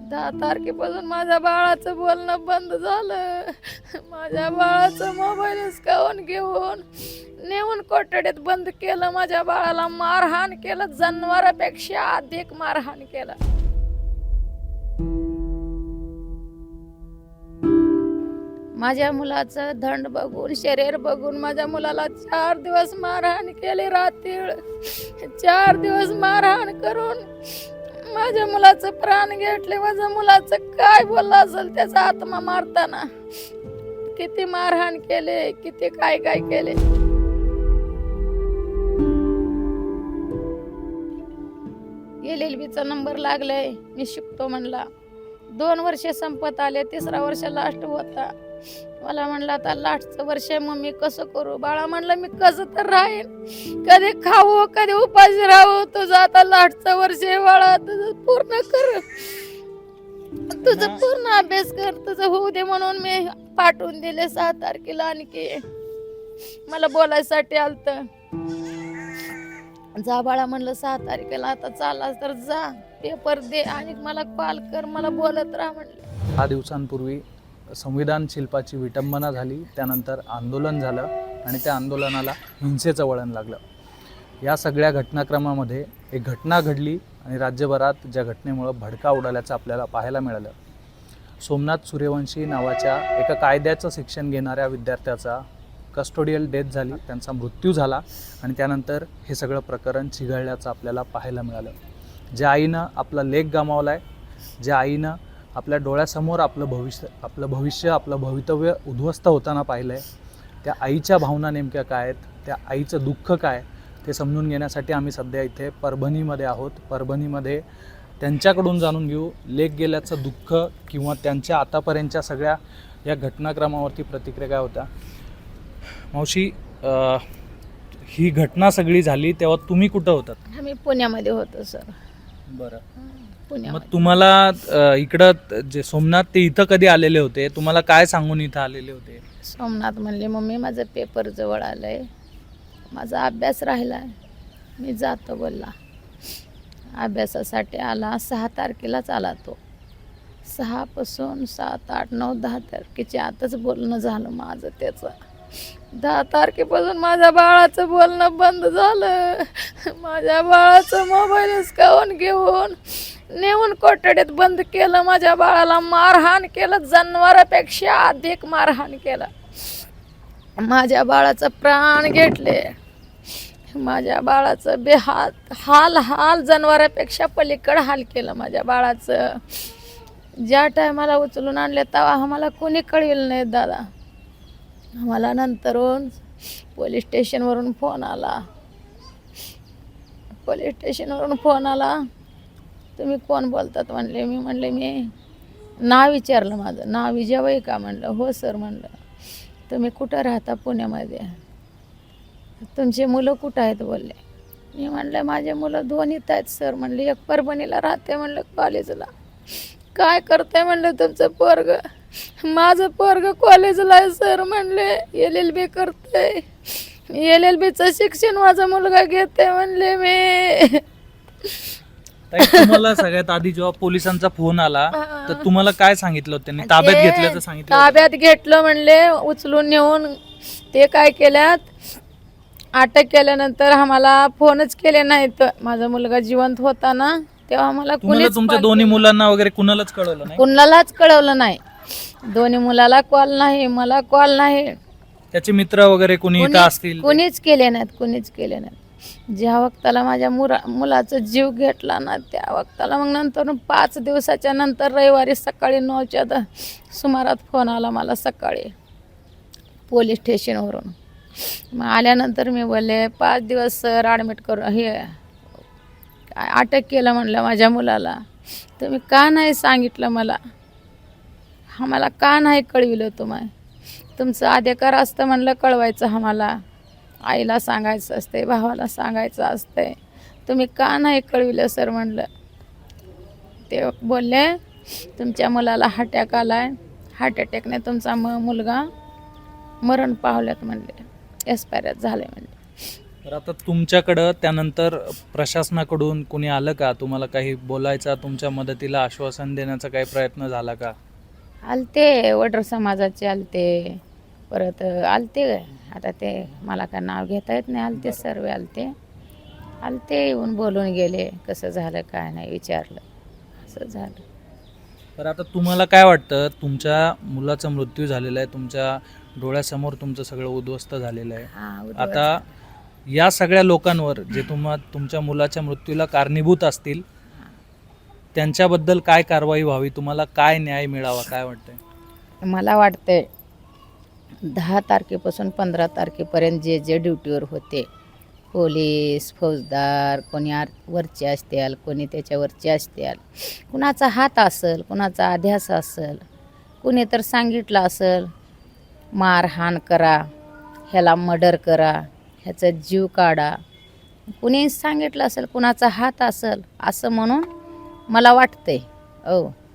10 तारखेपासून माझ्या बाळाचं बोलणं बंद झालं. माझ्या बाळाचं मोबाईल हिसकावून घेऊन नेऊन कोठडीत बंद केलं. माझ्या बाळाला मारहाण केलं, जनावरापेक्षा अधिक मारहाण केलं. माझ्या मुलाचं धंड बघून, शरीर बघून माझ्या मुलाला 4 दिवस मारहाण केली. रात्रीळ 4 दिवस मारहाण करून माझ्या मुलाचं प्राण घेतले. माझ्या मुलाचं काय बोललं असेल त्याचा आत्मा मारताना. किती मारहाण केले, किती काय काय केले. LLBचा नंबर लागलाय, मी शिकतो म्हणला. 2 वर्ष संपत आले, 3रा वर्ष लास्ट होता. मला म्हणलं आता लास्टचं वर्ष आहे, मग मी कसं करू. बाळा म्हणलं मी कसं तर राहीन, कधी खाऊ कधी उपाशी राहू. तुझं आता लास्टचं वर्ष आहे बाळा, तुझं पूर्ण कर, तुझं पूर्ण अभ्यास कर, तुझं होऊ दे. म्हणून मी पाठवून दिले 6 तारखेला. आणखी मला बोलायसाठी आलत. जा बाळा म्हणलं 6 तारखेला, आता चालास तर जा, पेपर दे आणि मला कॉल कर, मला बोलत राहा म्हणलं. 6 दिवसांपूर्वी संविधान शिल्पाची विटंबना झाली, त्यानंतर आंदोलन झालं आणि त्या आंदोलनाला हिंसेचं वळण लागलं. या सगळ्या घटनाक्रमामध्ये एक घटना घडली आणि राज्यभरात ज्या घटनेमुळं भडका उडाल्याचं आपल्याला पाहायला मिळालं. सोमनाथ सूर्यवंशी नावाच्या एका कायद्याचं शिक्षण घेणाऱ्या विद्यार्थ्याचा कस्टोडियल डेथ झाली, त्यांचा मृत्यू झाला आणि त्यानंतर हे सगळं प्रकरण चिघळल्याचं आपल्याला पाहायला मिळालं. ज्या आईनं आपला लेक गमावला आहे, ज्या आईनं आपल्या डोळ्यासमोर आपलं भविष्य आपलं भवितव्य उद्ध्वस्त होताना पाहिलं आहे, त्या आईच्या भावना नेमक्या काय आहेत, त्या आईचं दुःख काय ते समजून घेण्यासाठी आम्ही सध्या इथे परभणीमध्ये आहोत. परभणीमध्ये त्यांच्याकडून जाणून घेऊ लेक गेल्याचं दुःख किंवा त्यांच्या आतापर्यंतच्या सगळ्या या घटनाक्रमावरती प्रतिक्रिया काय होत्या. मावशी, ही घटना सगळी झाली तेव्हा तुम्ही कुठं होतात? आम्ही पुण्यामध्ये होतो सर. बरं, पुण्यामध्ये. मग तुम्हाला इकडं जे सोमनाथ ते इथं कधी आलेले होते, तुम्हाला काय सांगून इथं आलेले होते? सोमनाथ म्हणले मम्मी माझं पेपर जवळ आलंय, माझा अभ्यास राहिलाय, मी जातो बोलला. अभ्यासासाठी आला. 6 तारखेलाच आला तो. 6 पासून 7, 8, 9, 10 तारखेच्या आतच बोलणं झालं माझं त्याचं. 10 तारखेपासून माझ्या बाळाचं बोलणं बंद झालं. माझ्या बाळाचं मोबाईल हिसकावून घेऊन नेऊन कोठडीत बंद केलं. माझ्या बाळाला मारहाण केलं, जनावरापेक्षा अधिक मारहाण केलं. माझ्या बाळाचं प्राण घेतले. माझ्या बाळाचं हाल जनावरापेक्षा पलीकडे हाल केलं माझ्या बाळाचं. ज्या टायमाला उचलून आणले तेव्हा आम्हाला कोणी कळविलं नाही दादा. आम्हाला नंतरून पोलीस स्टेशनवरून फोन आला. तुम्ही कोण बोलतात म्हणले. मी म्हणले मी नाव विचारलं, माझं नाव विजय का म्हणलं. हो सर म्हणलं. तुम्ही कुठं राहता? पुण्यामध्ये. तुमचे मुलं कुठं आहेत बोलले. मी म्हणलं माझे मुलं 2 इथं आहेत सर म्हणले. एक परभणीला राहते म्हणलं कॉलेजला. काय करताय म्हणलं तुमचं पोरग? माझं पोरग कॉलेजला आहे सर म्हणले. LLB करतंय. LLBचं शिक्षण माझा मुलगा घेते म्हणले मी. तुम्हाला सगळ्यात आधी जेव्हा पोलिसांचा फोन आला तर तुम्हाला काय सांगितलं? त्यांनी ताब्यात घेतल्याचं सांगितलं? ताब्यात घेतलं म्हणले, उचलून नेऊन ते काय केल्यात, अटक केल्यानंतर आम्हाला फोनच केले नाहीत. माझा मुलगा जिवंत होता ना तेव्हा आम्हाला तुमच्या दोन्ही मुलांना वगैरे कुणालाच कळवलं नाही? कुणालाच कळवलं नाही. दोन्ही मुलाला कॉल नाही, मला कॉल नाही. त्याचे मित्र वगैरे कुणी इथं असतील? कुणीच केले नाहीत. ज्या वक्ताला माझ्या मुलाचा जीव घेतला ना त्या वक्ताला मग नंतर 5 दिवसाच्या नंतर रविवारी सकाळी 9च्या सुमारात फोन आला मला सकाळी पोलीस स्टेशनवरून. मग आल्यानंतर मी बोलले 5 दिवस सर ॲडमिट करून हे अटक केलं म्हणलं माझ्या मुलाला. तुम्ही का नाही सांगितलं मला? आम्हाला का नाही कळविलं तुम्ही? तुमचं अधिकार असतं म्हणलं कळवायचं आम्हाला. आईला सांगायचं असते, भावाला सांगायचं असते. तुम्ही का नाही कळविलं सर म्हणलं. ते बोलले तुमच्या मुलाला हार्ट अटॅक आलाय, हार्ट अटॅकने तुमचा मुलगा मरण पावल्यात म्हणले, एक्सपायर झाले म्हणले. तर आता तुमच्याकडं त्यानंतर प्रशासनाकडून कोणी आलं का, तुम्हाला काही बोलायचा, तुमच्या मदतीला आश्वासन देण्याचा काही प्रयत्न झाला का? आलते वडर समाजाचे आलते, परत आलते, आता ते मला काय नाव घेता येत नाही, आलते सर्व आलते येऊन बोलून गेले, कसं झालं काय नाही विचारलं, असं झालं. तर आता तुम्हाला काय वाटतं, तुमच्या मुलाचा मृत्यू झालेला आहे, तुमच्या डोळ्यासमोर तुमचं सगळं उद्ध्वस्त झालेलं आहे. हा आता या सगळ्या लोकांवर जे तुमच्या मुलाच्या मृत्यूला कारणीभूत असतील त्यांच्याबद्दल काय कारवाई व्हावी, तुम्हाला काय न्याय मिळावा, काय वाटतंय? मला वाटतंय 10 तारखेपासून 15 तारखेपर्यंत जे जे ड्युटीवर होते, पोलीस फौजदार, कोणी वरचे असतील, कोणी त्याच्यावरचे असतील, कुणाचा हात असेल, कुणाचा अध्यास असेल, कुणी तर सांगितलं असेल मारहाण करा, ह्याला मर्डर करा, ह्याचा जीव काढा, कुणी सांगितलं असेल, कुणाचा हात असेल, असं म्हणून मला वाटतंय.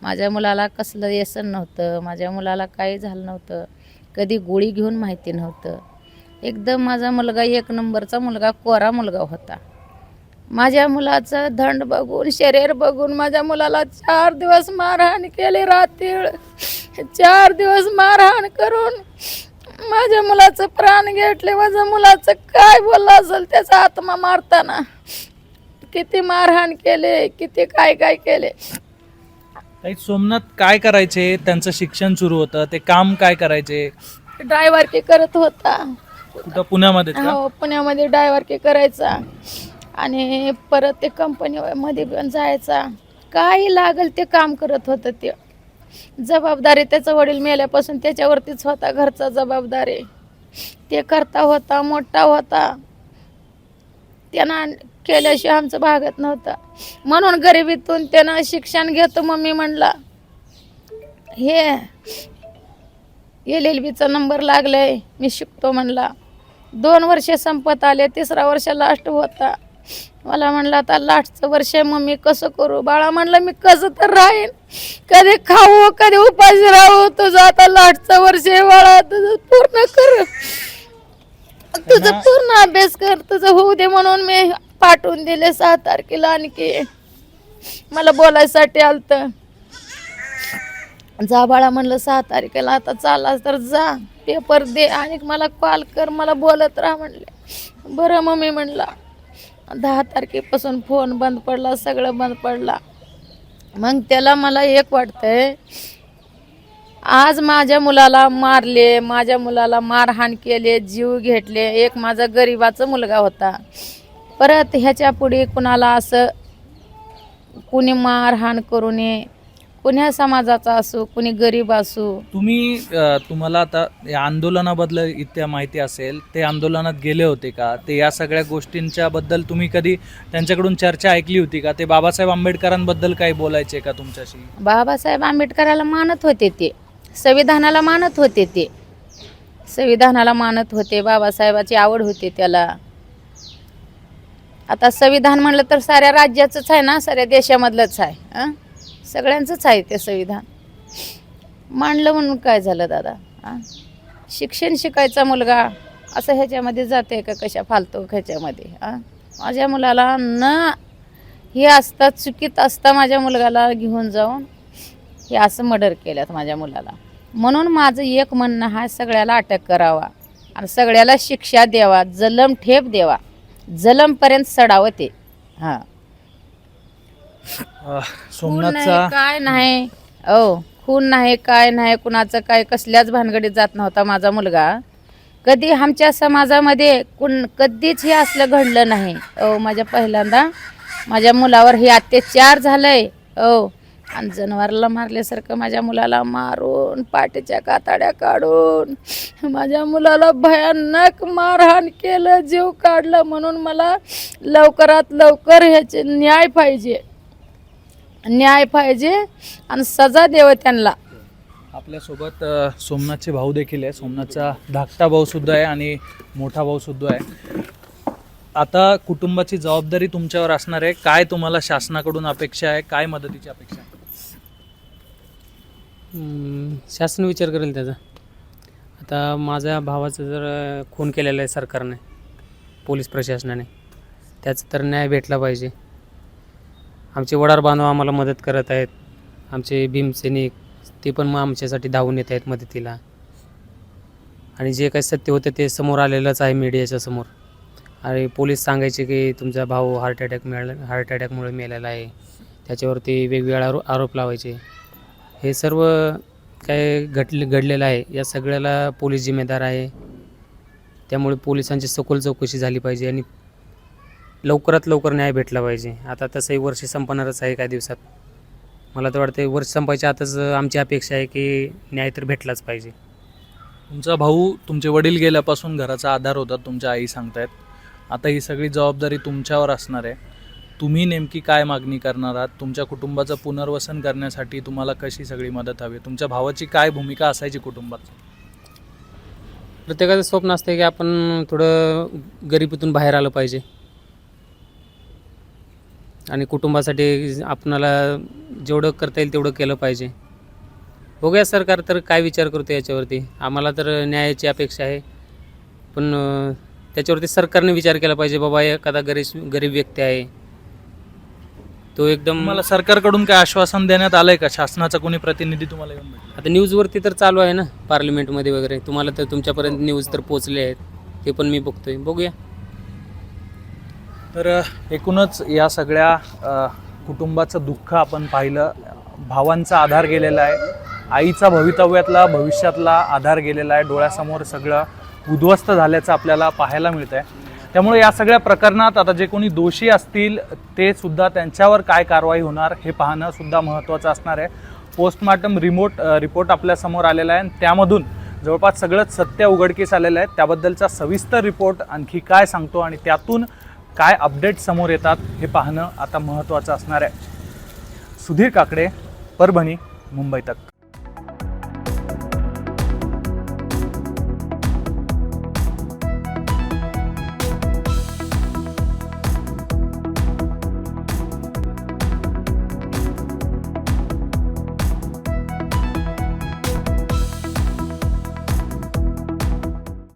माझ्या मुलाला कसलं व्यसन नव्हतं, माझ्या मुलाला काही झालं नव्हतं, कधी गोळी घेऊन माहिती नव्हतं. एकदम माझा मुलगा 1 नंबरचा मुलगा, कोरा मुलगा होता. माझ्या मुलाचं धंड बघून, शरीर बघून माझ्या मुलाला 4 दिवस मारहाण केली, रात्रीळ 4 दिवस मारहाण करून माझ्या मुलाचं प्राण घेतले. माझ्या मुलाचं काय बोललं असेल त्याचा आत्मा मारताना, किती मारहाण केले, किती काय काय केले. ताई, सोमनाथ काय करायचे, त्यांचं शिक्षण सुरू होतं, ते काम काय करायचे? ड्रायव्हर करत होता. कुठं, पुण्यामध्ये का? हो, पुण्यामध्ये ड्रायव्हर करायचा आणि परत ते कंपनीमध्ये पण जायचा, काही लागल ते काम करत होतं. ते जबाबदारी त्याचा वडील मेल्यापासून त्याच्यावरतीच होता, घरचा जबाबदारी ते करता होता, मोठा होता. त्यानं केल्याशिवाय आमचं भागत नव्हतं, म्हणून गरिबीतून त्यानं शिक्षण घेतो. मम्मी म्हणला हे LLBचा नंबर लागलाय, मी शिकतो म्हणला. 2 वर्षे संपत आले, 3रा वर्ष लास्ट होता. मला म्हणलं आता लास्टचं वर्ष आहे मम्मी, कसं करू बाळा? म्हणलं मी कसं तर राहीन, कधी खाऊ कधी उपाशी राहू, तुझं आता लास्टचं वर्ष आहे बाळा, तुझं पूर्ण कर, तुझं पूर्ण अभ्यास कर, तुझं होऊ दे. म्हणून मी पाठवून दिले 6 तारखेला. आणखी मला बोलायसाठी आलतं, जा बाळा म्हणलं 6 तारखेला, आता चालास तर जा, पेपर दे आणि मला कॉल कर, मला बोलत राहा म्हणले. बरं मम्मी म्हणला. 10 तारखेपासून फोन बंद पडला, सगळं बंद पडला. मग त्याला मला एक वाटतंय, आज माझ्या मुलाला मारले, माझ्या मुलाला मारहाण केले, जीव घेतले. एक माझा गरिबाचा मुलगा होता, परत ह्याच्या पुढे कुणाला असं कुणी मारहाण करू नये, कुण्या समाजाचा असो, कुणी गरीब असो. तुम्हाला आता या आंदोलनाबद्दल इतक्या माहिती असेल, ते आंदोलनात गेले होते का? ते या सगळ्या गोष्टींच्या बद्दल तुम्ही कधी त्यांच्याकडून चर्चा ऐकली होती का? ते बाबासाहेब आंबेडकरांबद्दल काही बोलायचे का तुमच्याशी? बाबासाहेब आंबेडकराला मानत होते, ते संविधानाला मानत होते, ते संविधानाला मानत होते, बाबासाहेबाची आवड होती त्याला. आता संविधान म्हणलं तर साऱ्या राज्याचंच आहे ना, साऱ्या देशामधलंच आहे, सगळ्यांचंच आहे ते संविधान. मांडलं म्हणून काय झालं दादा? शिक्षण शिकायचा मुलगा असं ह्याच्यामध्ये जाते का, कशा फालतू ह्याच्यामध्ये? माझ्या मुलाला न हे असता, चुकीत असता माझ्या मुलगाला घेऊन जाऊन हे असं मर्डर केल्यात माझ्या मुलाला. म्हणून माझं एक म्हणणं हा, सगळ्याला अटक करावा आणि सगळ्याला शिक्षा द्यावा, जलम ठेप द्यावा, जलमपर्यंत सडावं ते. सोमनाथचा काय नाही, खून नाही, काय नाही, कुणाचं काय कसल्याच भानगडीत जात नव्हता माझा मुलगा. कधी आमच्या समाजामध्ये कधीच हे असलं घडलं नाही. माझ्या पहिल्यांदा माझ्या मुलावर हे अत्याचार झालंय. आणि जनावराला मारल्यासारखं माझ्या मुलाला मारून, पाठीच्या कातड्या काढून माझ्या मुलाला भयानक मारहाण केलं, जीव काढलं. म्हणून मला लवकरात लवकर ह्याचे न्याय पाहिजे, न्याय पाहिजे आणि सजा द्यावं त्यांना. आपल्यासोबत सोमनाथचे भाऊ देखील आहे. सोमनाथचा धाकटा भाऊ सुद्धा आहे आणि मोठा भाऊ सुद्धा आहे. आता कुटुंबाची जबाबदारी तुमच्यावर असणार आहे. काय तुम्हाला शासनाकडून अपेक्षा आहे, काय मदतीची अपेक्षा आहे? शासन विचार करेल त्याचा. आता माझ्या भावाचं जर खून केलेला आहे सरकारने, पोलीस प्रशासनाने. त्याचा तर न्याय भेटला पाहिजे. आमचे वडार बांधव आम्हाला मदत करत आहेत. आमचे भीमसैनिक ते पण मग आमच्यासाठी धावून येत आहेत मदतीला. आणि जे काही सत्य होतं ते समोर आलेलंच आहे मीडियाच्या समोर. आणि पोलीस सांगायचे की तुमचा भाऊ हार्ट अटॅकमुळे मेलेला आहे. त्याच्यावरती वेगवेगळे आरोप लावायचे. हे सर्व काय घडलेलं आहे या सगळ्याला पोलीस जिम्मेदार आहे. त्यामुळे पोलिसांची सखोल चौकशी झाली पाहिजे आणि लवकरात लवकर न्याय भेटला पाहिजे. आता तसंही वर्ष संपणारच आहे काही दिवसात. मला तर वाटतं वर्ष संपायच्या आतच आमची अपेक्षा आहे की न्याय तर भेटलाच पाहिजे. तुमचा भाऊ, तुमचे वडील गेल्यापासून घराचा आधार होता, तुमच्या आई सांगतायत. आता ही सगळी जबाबदारी तुमच्यावर असणार आहे. तुम्ही नेमकी काय मागणी करणार आहात? तुमच्या कुटुंबाचं पुनर्वसन करण्यासाठी तुम्हाला कशी सगळी मदत हवी? तुमच्या भावाची काय भूमिका असायची कुटुंबात? प्रत्येकाचं स्वप्न असतं की आपण थोडं गरिबीतून बाहेर आलं पाहिजे आणि कुटुंबासाठी आपणाला जेवढं करता येईल तेवढं केलं पाहिजे. बघूया सरकार तर काय विचार करतो याच्यावरती. आम्हाला तर न्यायाची अपेक्षा आहे, पण त्याच्यावरती सरकारने विचार केला पाहिजे. बाबा एखादा गरीब व्यक्ती आहे तो एकदम. तुम्हाला सरकारकडून काय आश्वासन देण्यात आलंय का? शासनाचा कोणी प्रतिनिधी तुम्हाला येऊन भेटला? आता न्यूजवरती तर चालू आहे ना, पार्लिमेंटमध्ये वगैरे. तुम्हाला तर तुमच्यापर्यंत न्यूज तर पोचले आहेत, ते पण मी बघतोय. बघूया. तर एकूणच या सगळ्या कुटुंबाचं दुःख आपण पाहिलं. भावांचा आधार गेलेला आहे, आईचा भवितव्यातला भविष्यातला आधार गेलेला आहे. डोळ्यासमोर सगळं उद्ध्वस्त झाल्याचं आपल्याला पाहायला मिळतं आहे. त्यामुळे या सगळ्या प्रकरणात आता जे कोणी दोषी असतील ते सुद्धा त्यांच्यावर काय कारवाई होणार हे पाहणं सुद्धा महत्त्वाचं असणार आहे. पोस्टमॉर्टम रिपोर्ट आपल्यासमोर आलेला आहे आणि त्यामधून जवळपास सगळंच सत्य उघडकीस आलेलं आहे. त्याबद्दलचा सविस्तर रिपोर्ट आणखी काय सांगतो आणि त्यातून काय अपडेट समोर येतात हे पाहणं आता महत्त्वाचं असणार आहे. सुधीर काकडे, परभणी, मुंबई तक.